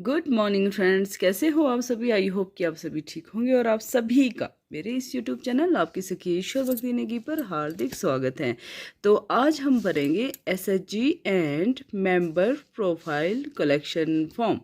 Good morning friends, कैसे हो आप सभी। आई होप कि आप सभी ठीक होंगे और आप सभी का मेरे इस यूट्यूब चैनल आपकी सखी ईश्वर भक्ति नेगी पर हार्दिक स्वागत है। तो आज हम भरेंगे SHG and member profile collection form.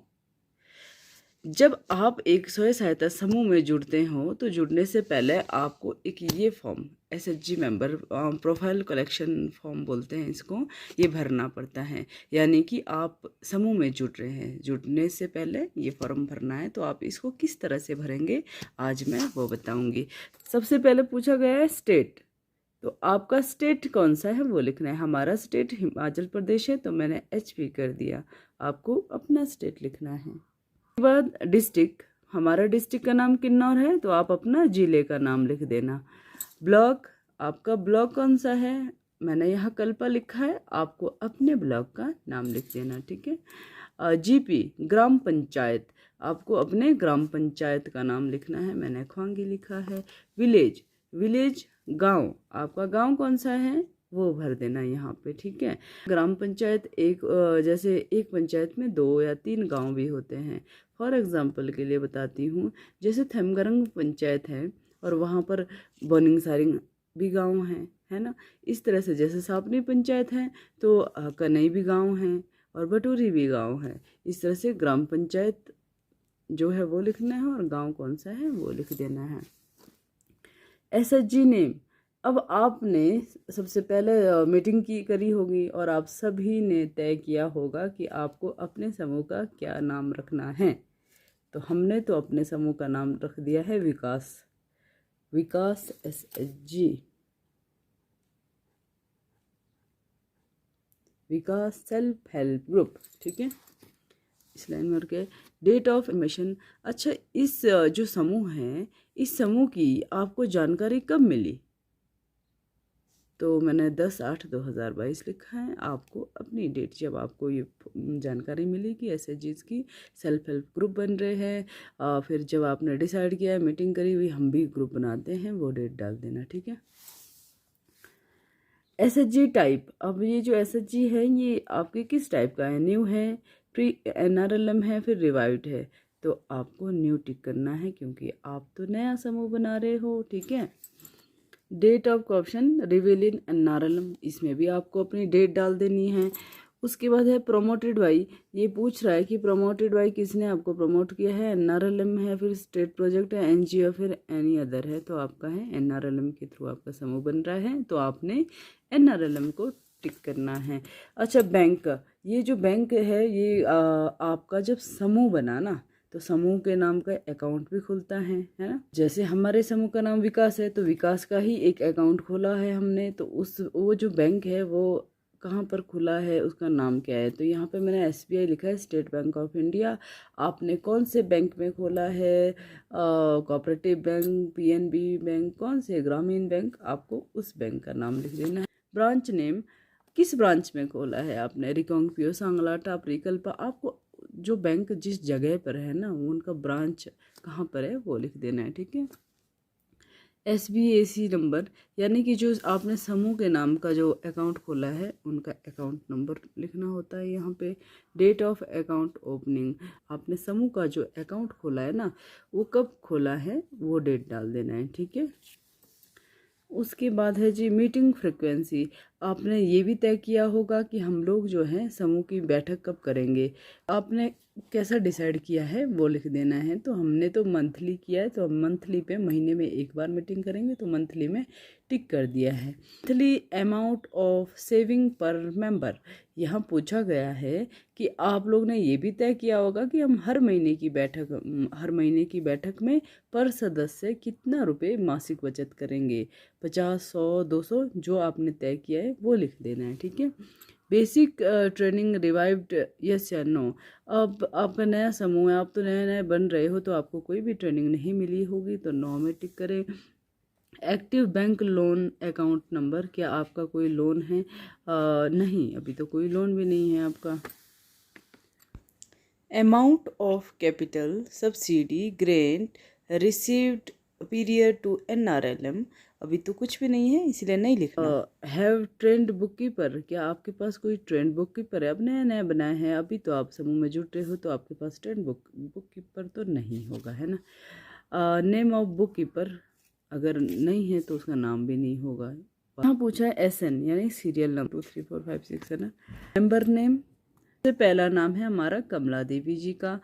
जब आप एक स्वयं सहायता समूह में जुड़ते हो तो जुड़ने से पहले आपको एक ये form SHG member profile collection form बोलते हैं इसको, ये भरना पड़ता है। यानी कि आप समूह में जुड़ रहे हैं, जुड़ने से पहले ये फॉर्म भरना है। तो आप इसको किस तरह से भरेंगे आज मैं वो बताऊंगी। सबसे पहले पूछा गया है स्टेट, तो आपका स्टेट कौन सा है वो लिखना है। हमारा स्टेट हिमाचल प्रदेश है तो मैंने HP कर दिया। आपको अपना स्टेट लिखना है। उसके बाद डिस्ट्रिक्ट, हमारा डिस्ट्रिक्ट का नाम किन्नौर है तो आप अपना जिले का नाम लिख देना। ब्लॉक, आपका ब्लॉक कौन सा है, मैंने यहाँ कल्पा लिखा है, आपको अपने ब्लॉक का नाम लिख देना, ठीक है। GP ग्राम पंचायत, आपको अपने ग्राम पंचायत का नाम लिखना है, मैंने ख्वांगी लिखा है। विलेज, विलेज गांव, आपका गांव कौन सा है वो भर देना यहाँ पे, ठीक है। ग्राम पंचायत एक जैसे एक पंचायत में 2 या 3 गांव भी होते हैं। फॉर एग्जांपल के लिए बताती हूँ, जैसे थमगरंग पंचायत है और वहाँ पर बोनिंग सारिंग भी गांव है ना। इस तरह से जैसे सापनी पंचायत है तो कनई भी गांव है और बटूरी भी गांव है। इस तरह से ग्राम पंचायत जो है वो लिखना है और गांव कौन सा है वो लिख देना है। एसएचजी नेम, अब आपने सबसे पहले मीटिंग की करी होगी और आप सभी ने तय किया होगा कि आपको अपने समूह का क्या नाम रखना है। तो हमने तो अपने समूह का नाम रख दिया है विकास, विकास एसएचजी, विकास सेल्फ हेल्प ग्रुप, ठीक है। इस लाइन में के डेट ऑफ एडमिशन, अच्छा इस जो समूह है इस समूह की आपको जानकारी कब मिली, तो मैंने 10/8/2022 लिखा है। आपको अपनी डेट जब आपको ये जानकारी मिली कि एसएचजीज की सेल्फ हेल्प ग्रुप बन रहे हैं, फिर जब आपने डिसाइड किया है, मीटिंग करी हुई हम भी ग्रुप बनाते हैं, वो डेट डाल देना, ठीक है। एसएचजी टाइप, अब ये जो एसएचजी है ये आपके किस टाइप का है, न्यू है, प्री NRLM है, फिर रिवाइव्ड है। तो आपको न्यू टिक करना है क्योंकि आप तो नया समूह बना रहे हो, ठीक है। Date of option reveal in NRLM, इसमें भी आपको अपनी डेट डाल देनी है। उसके बाद है प्रोमोटेड बाई, ये पूछ रहा है कि प्रोमोटेड बाई किसने आपको प्रमोट किया है, NRLM है, फिर स्टेट प्रोजेक्ट है, NGO, फिर एनी अदर है। तो आपका है NRLM के थ्रू आपका समूह बन रहा है तो आपने NRLM को टिक करना है। अच्छा बैंक, ये जो बैंक है ये आपका जब समूह बना ना तो समूह के नाम का अकाउंट भी खुलता है ना। जैसे हमारे समूह का नाम विकास है तो विकास का ही एक अकाउंट खोला है हमने, तो उस वो जो बैंक है वो कहाँ पर खुला है, उसका नाम क्या है। तो यहाँ पे मैंने SBI लिखा है, स्टेट बैंक ऑफ इंडिया। आपने कौन से बैंक में खोला है, कोऑपरेटिव बैंक, PNB बैंक, कौन से, ग्रामीण बैंक, आपको उस बैंक का नाम लिख देना है। ब्रांच नेम, किस ब्रांच में खोला है आपने, रिकांगपिओ, सांगला, टापरी, कल्पा, आपको जो बैंक जिस जगह पर है ना वो उनका ब्रांच कहाँ पर है वो लिख देना है, ठीक है। SBAC नंबर, यानी कि जो आपने समूह के नाम का जो अकाउंट खोला है उनका अकाउंट नंबर लिखना होता है यहाँ पे। डेट ऑफ अकाउंट ओपनिंग, आपने समूह का जो अकाउंट खोला है ना वो कब खोला है वो डेट डाल देना है, ठीक है। उसके बाद है जी मीटिंग फ्रिक्वेंसी, आपने ये भी तय किया होगा कि हम लोग जो है समूह की बैठक कब करेंगे, आपने कैसा डिसाइड किया है वो लिख देना है। तो हमने तो मंथली किया है तो मंथली पे महीने में एक बार मीटिंग करेंगे तो मंथली में टिक कर दिया है। मंथली अमाउंट ऑफ सेविंग पर मेंबर, यहाँ पूछा गया है कि आप लोग ने ये भी तय किया होगा कि हम हर महीने की बैठक में पर सदस्य कितना रुपए मासिक बचत करेंगे, 50, 100, 200, जो आपने तय किया है वो लिख देना है, ठीक है। बेसिक ट्रेनिंग रिवाइव्ड, यस या नो, अब आपका नया समूह है, आप तो नए नए बन रहे हो तो आपको कोई भी ट्रेनिंग नहीं मिली होगी तो नो में टिक करें। Active bank loan account number, क्या आपका कोई लोन है, नहीं अभी तो कोई लोन भी नहीं है आपका। Amount of capital subsidy grant received period to NRLM, अभी तो कुछ भी नहीं है इसलिए नहीं लिखना। हैव ट्रेंड बुक कीपर, क्या आपके पास कोई ट्रेंड बुक कीपर है? अब नया नया बनाया है, अभी तो आप समूह में जुट रहे हो तो आपके पास ट्रेंड बुक कीपर तो नहीं होगा, है ना। नेम ऑफ बुक कीपर अगर नहीं है तो उसका नाम भी नहीं होगा। यहाँ पूछा है SN यानी सीरियल नंबर 2 3 4 5 6 है ना। मेंबर नेम से पहला नाम है हमारा कमला देवी जी का।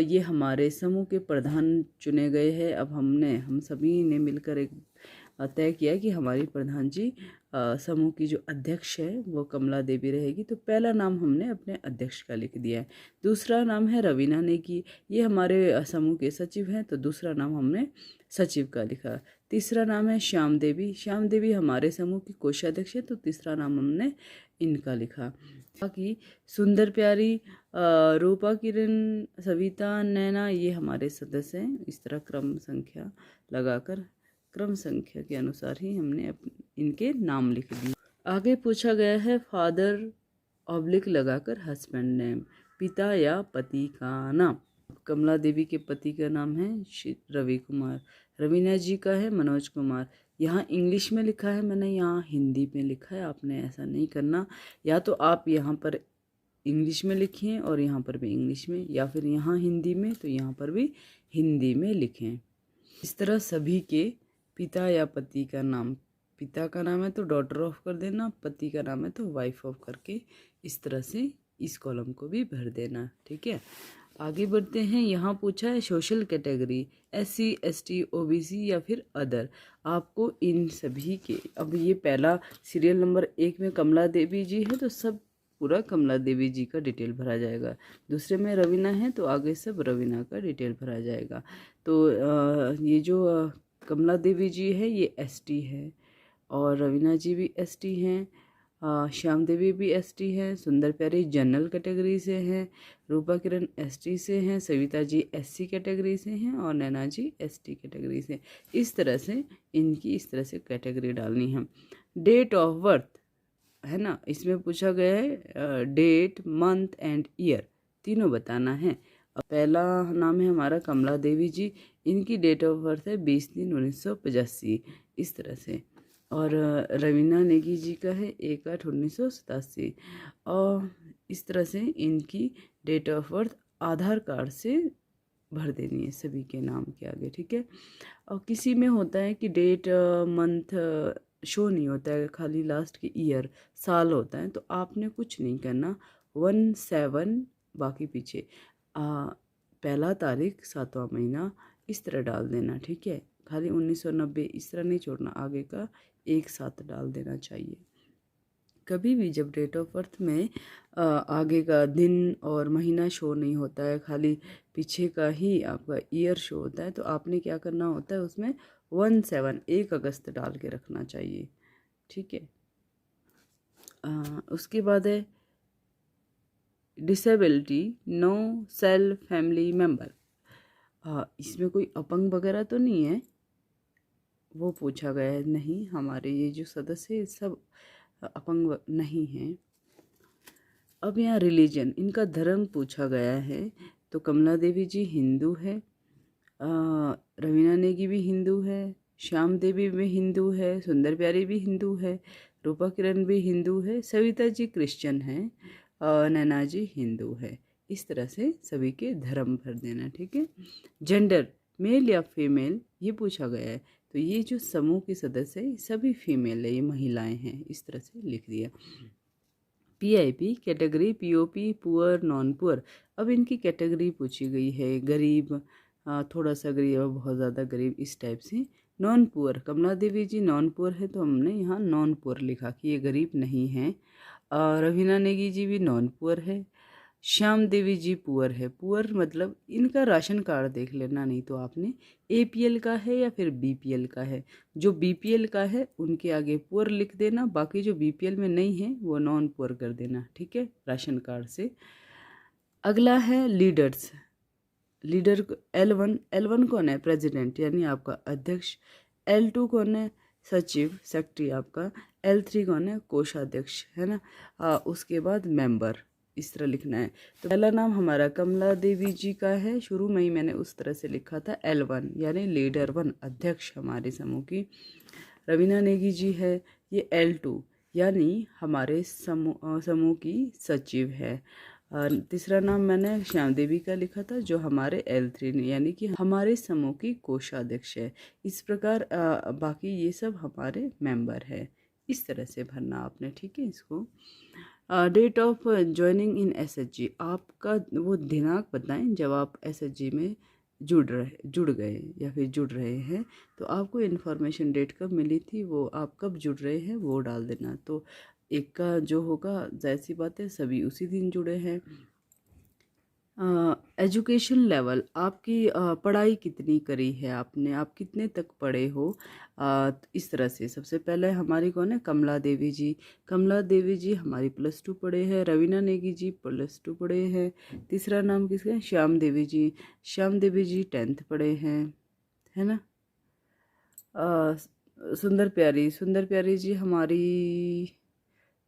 ये हमारे समूह के प्रधान चुने गए हैं। अब हम सभी ने मिलकर एक तय किया कि हमारी प्रधान जी समूह की जो अध्यक्ष है वो कमला देवी रहेगी, तो पहला नाम हमने अपने अध्यक्ष का लिख दिया है। दूसरा नाम है रवीना नेगी, ये हमारे समूह के सचिव हैं, तो दूसरा नाम हमने सचिव का लिखा। तीसरा नाम है श्याम देवी हमारे समूह की कोषाध्यक्ष है, तो तीसरा नाम हमने इनका लिखा। बाकी सुंदर प्यारी, रूपा किरण, सविता, नैना ये हमारे सदस्य हैं। इस तरह क्रम संख्या लगाकर क्रम संख्या के अनुसार ही हमने इनके नाम लिख दिए। आगे पूछा गया है फादर ऑब्लिक लगाकर हस्बैंड नेम, पिता या पति का नाम। कमला देवी के पति का नाम है रवि कुमार, रवीना जी का है मनोज कुमार। यहाँ इंग्लिश में लिखा है, मैंने यहाँ हिंदी में लिखा है, आपने ऐसा नहीं करना। या तो आप यहाँ पर इंग्लिश में लिखें और यहाँ पर भी इंग्लिश में, या फिर यहाँ हिंदी में तो यहाँ पर भी हिंदी में लिखें। इस तरह सभी के पिता या पति का नाम, पिता का नाम है तो डॉटर ऑफ कर देना, पति का नाम है तो वाइफ ऑफ करके इस तरह से इस कॉलम को भी भर देना, ठीक है। आगे बढ़ते हैं। यहाँ पूछा है social category SC ST OBC या फिर अदर। आपको इन सभी के, अब ये पहला सीरियल नंबर 1 में कमला देवी जी है तो सब पूरा कमला देवी जी का डिटेल भरा जाएगा। दूसरे में रवीना है तो आगे सब रवीना का डिटेल भरा जाएगा। तो ये जो कमला देवी जी है ये ST है, और रवीना जी भी ST हैं, श्याम देवी भी ST हैं, सुंदर प्यारी जनरल कैटेगरी से हैं, रूपा किरण ST से हैं, सविता जी SC कैटेगरी से हैं, और नैना जी ST कैटेगरी से। इस तरह से इनकी इस तरह से कैटेगरी डालनी है। डेट ऑफ बर्थ है ना, इसमें पूछा गया है डेट, मंथ एंड ईयर तीनों बताना है। पहला नाम है हमारा कमला देवी जी, इनकी डेट ऑफ बर्थ है 20/3/1985 इस तरह से। और रवीना नेगी जी का है 1/8/1987, और इस तरह से इनकी date of birth Aadhaar card से भर देनी है सभी के नाम के आगे, ठीक है। और किसी में होता है कि डेट मंथ शो नहीं होता है, खाली लास्ट की ईयर साल होता है, तो आपने कुछ नहीं करना, 1/7 बाकी पीछे पहला तारीख 7वां महीना इस तरह डाल देना, ठीक है। खाली 1990 इस तरह नहीं छोड़ना, आगे का एक साथ डाल देना चाहिए। कभी भी जब डेट ऑफ बर्थ में आगे का दिन और महीना शो नहीं होता है, खाली पीछे का ही आपका ईयर शो होता है, तो आपने क्या करना होता है उसमें 1 अगस्त डाल के रखना चाहिए, ठीक है। उसके बाद है डिसेबिलिटी, नो सेल फैमिली मेम्बर। इसमें कोई अपंग वगैरह तो नहीं है, वो पूछा गया है। नहीं, हमारे ये जो सदस्य सब अपंग नहीं हैं। अब यहाँ रिलीजन, इनका धर्म पूछा गया है, तो कमला देवी जी हिंदू है, रवीना नेगी भी हिंदू है, श्याम देवी भी हिंदू है, सुंदर प्यारी भी हिंदू है, रूपा किरण भी हिंदू है, सविता जी क्रिश्चियन है, नैना जी हिंदू है। इस तरह से सभी के धर्म भर देना, ठीक है। जेंडर, मेल या फीमेल ये पूछा गया है, तो ये जो समूह के सदस्य है सभी फीमेल है, ये महिलाएं हैं, इस तरह से लिख दिया। PIP category, POP poor, non poor. अब इनकी कैटेगरी पूछी गई है, गरीब, थोड़ा सा गरीब और बहुत ज़्यादा गरीब, इस टाइप से। नॉन पुअर, कमला देवी जी नॉन पुअर है तो हमने यहाँ नॉन पुअर लिखा कि ये गरीब नहीं है। रवीना नेगी जी भी नॉन पुअर है, श्याम देवी जी पुअर है। पुअर मतलब इनका राशन कार्ड देख लेना, नहीं तो आपने APL का है या फिर BPL का है। जो BPL का है उनके आगे पुअर लिख देना, बाकी जो BPL में नहीं है वो नॉन पुअर कर देना, ठीक है, राशन कार्ड से। अगला है लीडर्स। लीडर L1 कौन है? प्रेसिडेंट यानी आपका अध्यक्ष। L2 कौन है? सचिव, सेक्रेटरी आपका। L3 कौन है? कोषाध्यक्ष, है ना। उसके बाद मेंबर, इस तरह लिखना है। तो पहला नाम हमारा कमला देवी जी का है, शुरू में ही मैंने उस तरह से लिखा था L1 यानी लीडर 1, अध्यक्ष हमारे समूह की। रवीना नेगी जी है, ये L2 यानी हमारे समूह की सचिव है। तीसरा नाम मैंने श्याम देवी का लिखा था जो हमारे L3 यानी कि हमारे समूह की कोषाध्यक्ष है। इस प्रकार बाकी ये सब हमारे मेंबर है। इस तरह से भरना आपने, ठीक है। इसको date of joining in SHG, आपका वो दिनांक बताएं जब आप SHG में जुड़ गए या फिर जुड़ रहे हैं। तो आपको इन्फॉर्मेशन डेट कब मिली थी, वो आप कब जुड़ रहे हैं वो डाल देना। तो एक का जो होगा जाहिर सी बात है सभी उसी दिन जुड़े हैं। एजुकेशन लेवल, आपकी पढ़ाई कितनी करी है आपने, आप कितने तक पढ़े हो। इस तरह से सबसे पहले हमारी कौन है, कमला देवी जी। कमला देवी जी हमारी +2 पढ़े हैं। रवीना नेगी जी +2 पढ़े हैं। तीसरा नाम किसका है, श्याम देवी जी। श्याम देवी जी 10th पढ़े हैं, है ना। सुंदर प्यारी जी हमारी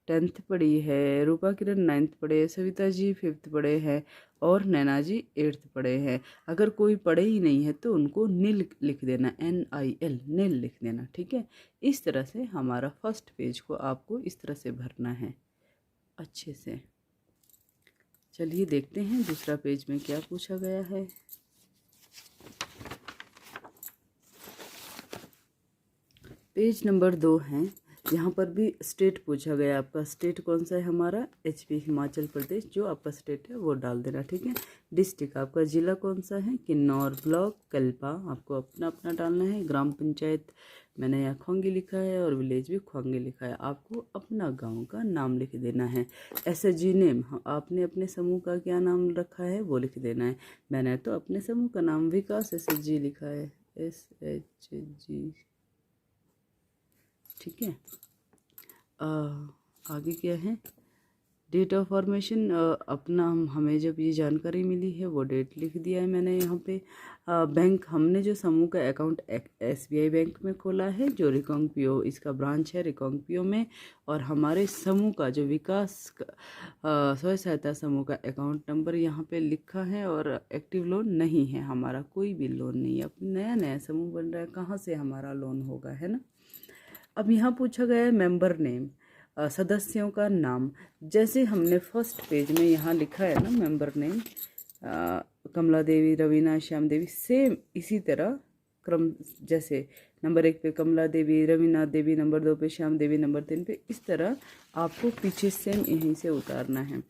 10th पढ़ी है। रूपा किरण 9th पढ़े। सविता जी 5th पढ़े हैं और नैना जी 8th पढ़े हैं। अगर कोई पढ़े ही नहीं है तो उनको नील लिख देना, NIL, नील लिख देना, ठीक है। इस तरह से हमारा फर्स्ट पेज को आपको इस तरह से भरना है अच्छे से। चलिए देखते हैं दूसरा पेज में क्या पूछा गया है। पेज नंबर 2 है। यहाँ पर भी स्टेट पूछा गया, आपका स्टेट कौन सा है, हमारा HP हिमाचल प्रदेश, जो आपका स्टेट है वो डाल देना, ठीक है। डिस्ट्रिक्ट आपका जिला कौन सा है, किन्नौर। ब्लॉक कल्पा, आपको अपना अपना डालना है। ग्राम पंचायत मैंने यहाँ खोंगी लिखा है और विलेज भी खोंगी लिखा है, आपको अपना गांव का नाम लिख देना है। SHG नेम, आपने अपने समूह का क्या नाम रखा है वो लिख देना है। मैंने तो अपने समूह का नाम विकास SHG लिखा है, SHG, ठीक है। आगे क्या है, डेट ऑफ फॉर्मेशन, अपना हमें जब ये जानकारी मिली है वो डेट लिख दिया है मैंने यहाँ पे। बैंक, हमने जो समूह का अकाउंट SBI बैंक में खोला है, जो रिकांगपिओ इसका ब्रांच है रिकांगपिओ में। और हमारे समूह का जो विकास स्वयं सहायता समूह का अकाउंट नंबर यहाँ पे लिखा है। और एक्टिव लोन नहीं है हमारा, कोई भी लोन नहीं है। अब नया नया समूह बन रहा है, कहाँ से हमारा लोन होगा, है ना। अब यहाँ पूछा गया है मेंबर नेम, सदस्यों का नाम। जैसे हमने फर्स्ट पेज में यहाँ लिखा है ना मेंबर नेम, कमला देवी, रवीना, श्याम देवी, सेम इसी तरह क्रम, जैसे नंबर 1 पे कमला देवी, रवीना देवी, नंबर 2 पे श्याम देवी, नंबर 3 पे, इस तरह आपको पीछे सेम यहीं से उतारना है।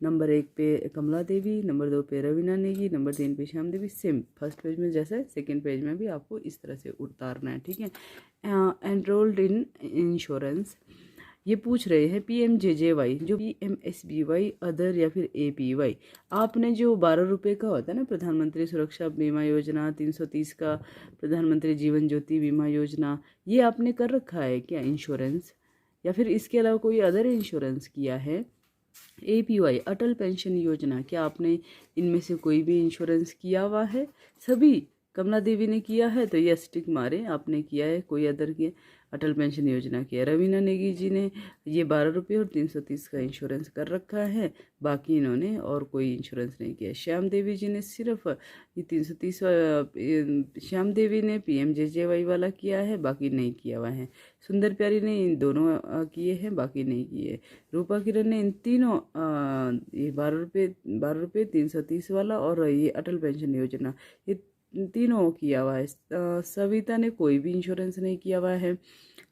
नंबर 1 पे कमला देवी, नंबर 2 पे रवीना नेगी, नंबर 3 पे श्याम देवी, सेम फर्स्ट पेज में जैसे सेकंड पेज में भी आपको इस तरह से उतारना है, ठीक है। एनरोल्ड इन इंश्योरेंस, ये पूछ रहे हैं PMJJY, जो PMSBY अदर या फिर APY। आपने जो 12 रुपये का होता है ना प्रधानमंत्री सुरक्षा बीमा योजना, 330 का प्रधानमंत्री जीवन ज्योति बीमा योजना, ये आपने कर रखा है क्या इंश्योरेंस, या फिर इसके अलावा कोई अदर इंश्योरेंस किया है। APY अटल पेंशन योजना, क्या आपने इनमें से कोई भी इंश्योरेंस किया हुआ है। सभी कमला देवी ने किया है तो ये टिक मारे, आपने किया है, कोई अदर किया, अटल पेंशन योजना किया। रवीना नेगी जी ने ये 12 रुपये और 330 का इंश्योरेंस कर रखा है, बाकी इन्होंने और कोई इंश्योरेंस नहीं किया। श्याम देवी जी ने सिर्फ ये 330, श्याम देवी ने PMJJY वाला किया है, बाकी नहीं किया हुआ है। सुंदर प्यारी ने इन दोनों किए हैं, बाकी नहीं किए। रूपा किरण ने इन तीनों ये 12 रुपये 330 वाला और ये अटल पेंशन योजना, ये तीनों किया हुआ है। सविता ने कोई भी इंश्योरेंस नहीं किया हुआ है।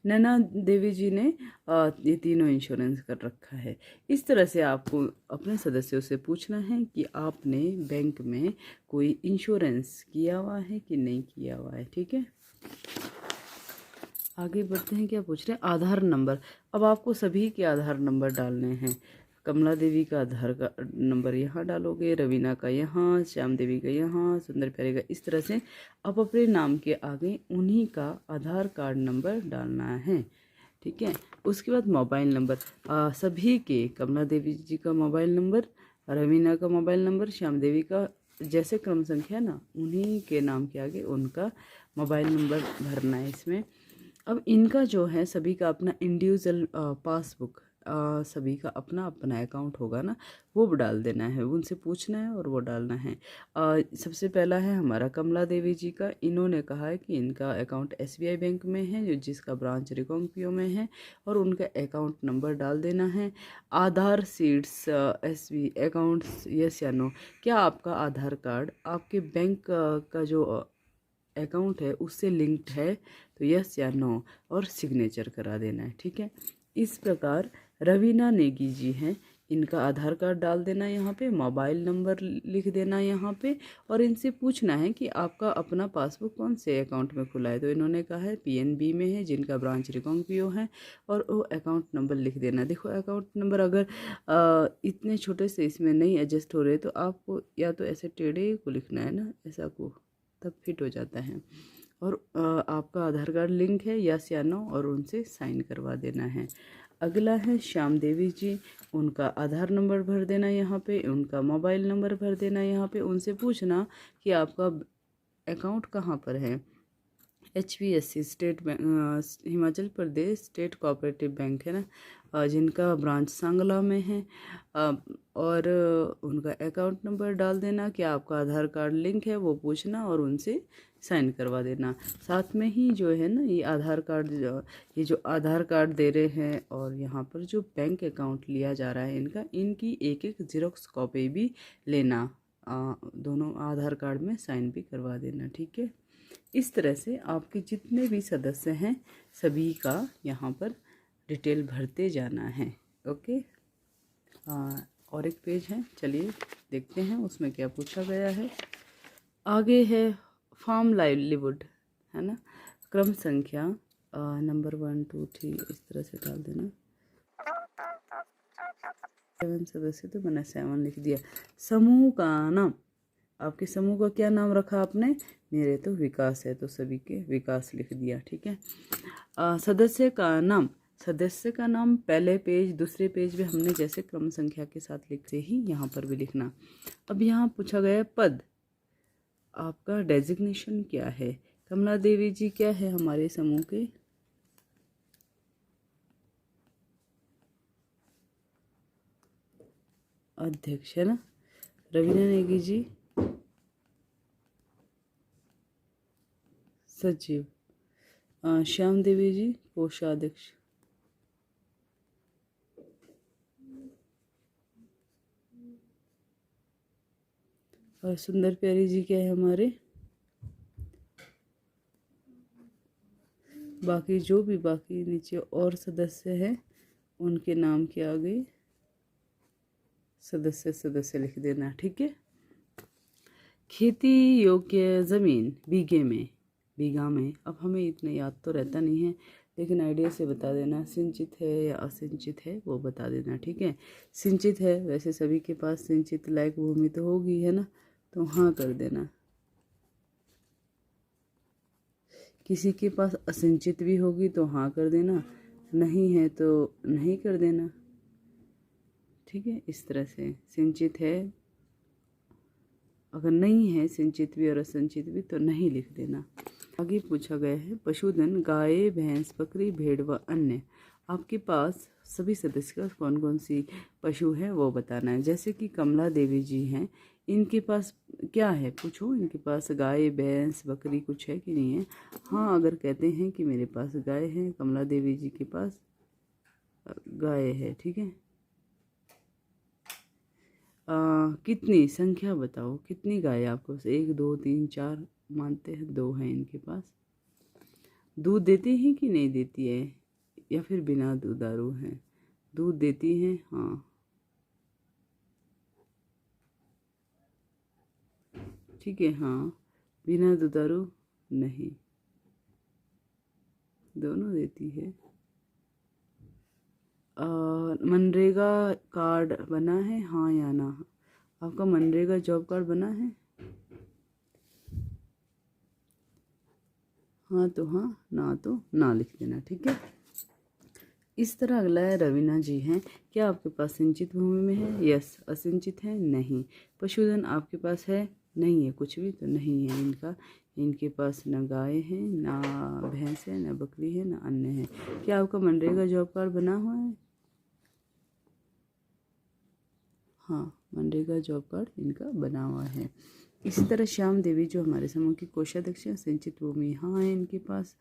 नैना देवी जी ने ये तीनों इंश्योरेंस कर रखा है। इस तरह से आपको अपने सदस्यों से पूछना है कि आपने बैंक में कोई इंश्योरेंस किया हुआ है कि नहीं किया हुआ है, ठीक है। आगे बढ़ते हैं, क्या पूछ रहे हैं, आधार नंबर। अब आपको सभी के आधार नंबर डालने हैं। कमला देवी का आधार का नंबर यहाँ डालोगे, रवीना का यहाँ, श्याम देवी का यहाँ, सुंदर प्यारे का, इस तरह से आप अपने नाम के आगे उन्हीं का आधार कार्ड नंबर डालना है, ठीक है। उसके बाद मोबाइल नंबर, सभी के, कमला देवी जी का मोबाइल नंबर, रवीना का मोबाइल नंबर, श्याम देवी का जैसे क्रम संख्या ना, उन्हीं के नाम के आगे उनका मोबाइल नंबर भरना है इसमें। अब इनका जो है सभी का अपना इंडिविजुअल पासबुक सभी का अपना अपना अकाउंट होगा ना, वो डाल देना है, उनसे पूछना है और वो डालना है। सबसे पहला है हमारा कमला देवी जी का। इन्होंने कहा है कि इनका अकाउंट SBI बैंक में है, जो जिसका ब्रांच रिकांगपिओ में है, और उनका अकाउंट नंबर डाल देना है। आधार सीड्स SB अकाउंट्स, यस या नो, क्या आपका आधार कार्ड आपके बैंक का जो अकाउंट है उससे लिंक्ड है, तो यस या नो, और सिग्नेचर करा देना है। ठीक है, इस प्रकार रवीना नेगी जी हैं, इनका आधार कार्ड डाल देना यहाँ पे, मोबाइल नंबर लिख देना यहाँ पे, और इनसे पूछना है कि आपका अपना पासबुक कौन से अकाउंट में खुला है। तो इन्होंने कहा है PNB में है, जिनका ब्रांच रिकांगपिओ है, और वो अकाउंट नंबर लिख देना। देखो, अकाउंट नंबर अगर इतने छोटे से इसमें नहीं एडजस्ट हो रहे तो आपको या तो ऐसे टेढ़े को लिखना है ना, ऐसा को, तब फिट हो जाता है। और आपका आधार कार्ड लिंक है, यस या नो, और उनसे साइन करवा देना है। अगला है श्याम देवी जी, उनका आधार नंबर भर देना यहाँ पे, उनका मोबाइल नंबर भर देना यहाँ पे, उनसे पूछना कि आपका अकाउंट कहाँ पर है। HPSC state bank, Himachal Pradesh state cooperative bank है ना, जिनका ब्रांच सांगला में है, और उनका अकाउंट नंबर डाल देना, कि आपका आधार कार्ड लिंक है वो पूछना और उनसे साइन करवा देना। साथ में ही जो है ना, ये आधार कार्ड, ये जो आधार कार्ड दे रहे हैं और यहाँ पर जो बैंक अकाउंट लिया जा रहा है इनका, इनकी एक एक ज़ेरॉक्स कॉपी भी लेना, दोनों आधार कार्ड में साइन भी करवा देना। ठीक है, इस तरह से आपके जितने भी सदस्य हैं सभी का यहाँ पर डिटेल भरते जाना है। ओके, और एक पेज है, चलिए देखते हैं उसमें क्या पूछा गया है। आगे है फार्म लाइवलीहुड, है ना, क्रम संख्या नंबर 1 2 3 इस तरह से डाल देना। 7 सदस्य तो मैंने 7 लिख दिया। समूह का नाम, आपके समूह का क्या नाम रखा आपने? मेरे तो विकास है, तो सभी के विकास लिख दिया। ठीक है, सदस्य का नाम, सदस्य का नाम पहले पेज दूसरे पेज में हमने जैसे क्रम संख्या के साथ लिखते ही यहाँ पर भी लिखना। अब यहाँ पूछा गया पद, आपका डेजिग्नेशन क्या है? कमला देवी जी क्या है हमारे समूह के? अध्यक्ष है ना। रवीना नेगी जी सचिव, श्याम देवी जी कोषाध्यक्ष, और सुंदर प्यारी जी क्या है हमारे? बाकी जो भी बाकी नीचे और सदस्य हैं उनके नाम के आगे सदस्य सदस्य लिख देना। ठीक है, खेती योग्य ज़मीन बीघे में, बीघा में, अब हमें इतना याद तो रहता नहीं है लेकिन आइडिया से बता देना, सिंचित है या असिंचित है वो बता देना। ठीक है, सिंचित है, वैसे सभी के पास सिंचित लायक भूमि तो होगी, है ना, तो हाँ कर देना। किसी के पास असिंचित भी होगी तो हाँ कर देना, नहीं है तो नहीं कर देना। ठीक है, इस तरह से सिंचित है, अगर नहीं है सिंचित भी और असिंचित भी तो नहीं लिख देना। आगे पूछा गया है पशुधन, गाय भैंस बकरी भेड़ व अन्य, आपके पास सभी सदस्य का कौन कौन सी पशु है वो बताना है। जैसे कि कमला देवी जी हैं, इनके पास क्या है पूछो, इनके पास गाय भैंस बकरी कुछ है कि नहीं है? हाँ, अगर कहते हैं कि मेरे पास गाय है, कमला देवी जी के पास गाय है। ठीक है, कितनी संख्या बताओ, कितनी गाय आपको? 1 2 3 4 मानते हैं, 2 हैं इनके पास। दूध देती हैं कि नहीं देती है, या फिर बिना दुधारू हैं? दूध देती हैं, हाँ। ठीक है, हाँ, बिना दुधारू नहीं, दोनों देती है। मनरेगा कार्ड बना है, हाँ या ना? आपका मनरेगा जॉब कार्ड बना है? हाँ तो हाँ, ना तो ना लिख देना। ठीक है, इस तरह अगला है रवीना जी हैं, क्या आपके पास सिंचित भूमि में है? यस। असिंचित है? नहीं। पशुधन आपके पास है? नहीं है, कुछ भी तो नहीं है इनका, इनके पास न गाय है, ना भैंस है, न बकरी है, न अन्य है। क्या आपका मनरेगा जॉब कार्ड बना हुआ है? हाँ, मनरेगा जॉब कार्ड इनका बना हुआ है। इसी तरह श्याम देवी जो हमारे समूह की कोषाध्यक्ष है, सिंचित भूमि हाँ है इनके पास,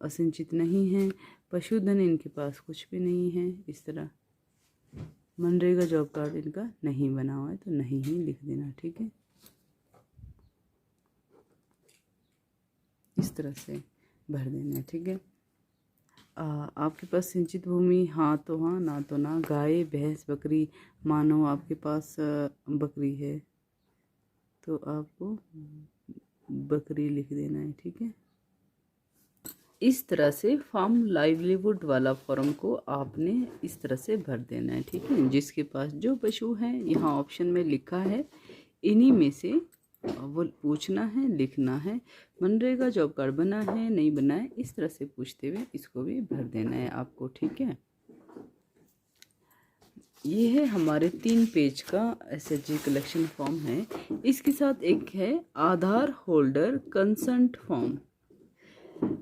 असिंचित नहीं है, पशुधन इनके पास कुछ भी नहीं है। इस तरह मनरेगा जॉब कार्ड इनका नहीं बना हुआ है, तो नहीं ही लिख देना, ठीक है। इस तरह से भर देना है, ठीक है। आपके पास सिंचित भूमि हाँ तो हाँ, ना तो ना, गाय भैंस बकरी, मानो आपके पास बकरी है तो आपको बकरी लिख देना है, ठीक है। इस तरह से फार्म लाइवलीहुड वाला फॉर्म को आपने इस तरह से भर देना है, ठीक है। जिसके पास जो पशु हैं यहाँ ऑप्शन में लिखा है, इन्हीं में से वो पूछना है, लिखना है। मनरेगा जॉब कार्ड बना है नहीं बना है, इस तरह से पूछते हुए इसको भी भर देना है आपको, ठीक है। ये है हमारे 3 पेज का एसएचजी कलेक्शन फॉर्म है। इसके साथ एक है आधार होल्डर कंसेंट फॉर्म।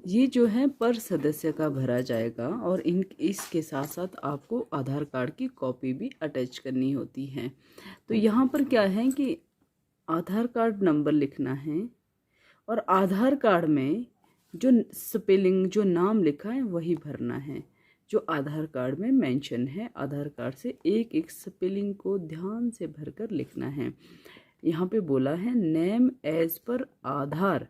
ये जो है पर सदस्य का भरा जाएगा और इसके साथ साथ आपको आधार कार्ड की कॉपी भी अटैच करनी होती है। तो यहाँ पर क्या है कि आधार कार्ड नंबर लिखना है और आधार कार्ड में जो स्पेलिंग जो नाम लिखा है वही भरना है जो आधार कार्ड में मेंशन है। आधार कार्ड से एक एक स्पेलिंग को ध्यान से भरकर लिखना है। यहाँ पे बोला है नेम एज पर आधार,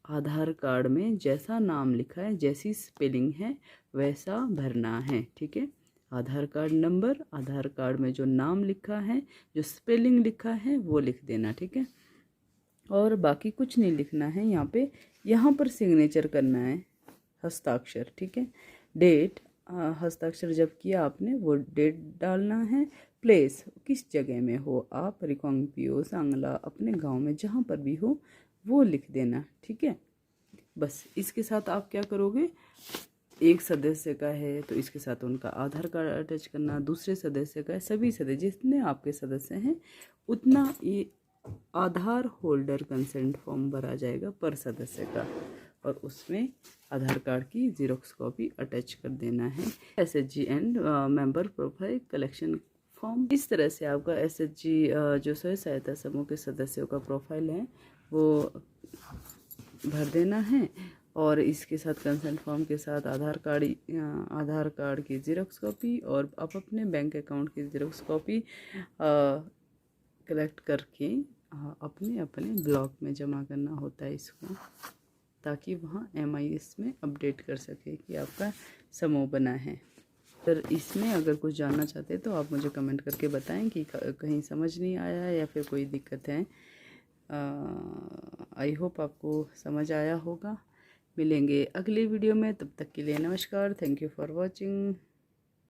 आधार कार्ड में जैसा नाम लिखा है, जैसी स्पेलिंग है वैसा भरना है, ठीक है। आधार कार्ड नंबर, आधार कार्ड में जो नाम लिखा है, जो स्पेलिंग लिखा है वो लिख देना, ठीक है। और बाकी कुछ नहीं लिखना है। यहाँ पर सिग्नेचर करना है, हस्ताक्षर, ठीक है। डेट, हस्ताक्षर जब किया आपने वो डेट डालना है। प्लेस, किस जगह में हो आप, रिकांगपिओ, सांगला, अपने गांव में जहाँ पर भी हो वो लिख देना, ठीक है। बस इसके साथ आप क्या करोगे, एक सदस्य का है तो इसके साथ उनका आधार कार्ड अटैच करना, दूसरे सदस्य का है, सभी सदस्य जितने आपके सदस्य हैं उतना ये आधार होल्डर कंसेंट फॉर्म भरा जाएगा पर सदस्य का, और उसमें आधार कार्ड की जीरोक्स कॉपी अटैच कर देना है। SHG and member profile collection form. इस तरह से आपका एसएचजी जो स्वयं सहायता समूह के सदस्यों का प्रोफाइल है वो भर देना है। और इसके साथ कंसेंट फॉर्म के साथ आधार कार्ड की जीरोक्स कॉपी और आप अपने बैंक अकाउंट की जीरोक्स कॉपी कलेक्ट करके अपने अपने ब्लॉक में जमा करना होता है इसको, ताकि वहाँ MIS में अपडेट कर सके कि आपका समूह बना है। सर इसमें अगर कुछ जानना चाहते हैं तो आप मुझे कमेंट करके बताएं कि कहीं समझ नहीं आया या फिर कोई दिक्कत है। आई होप आपको समझ आया होगा। मिलेंगे अगली वीडियो में, तब तक के लिए नमस्कार। Thank you for watching.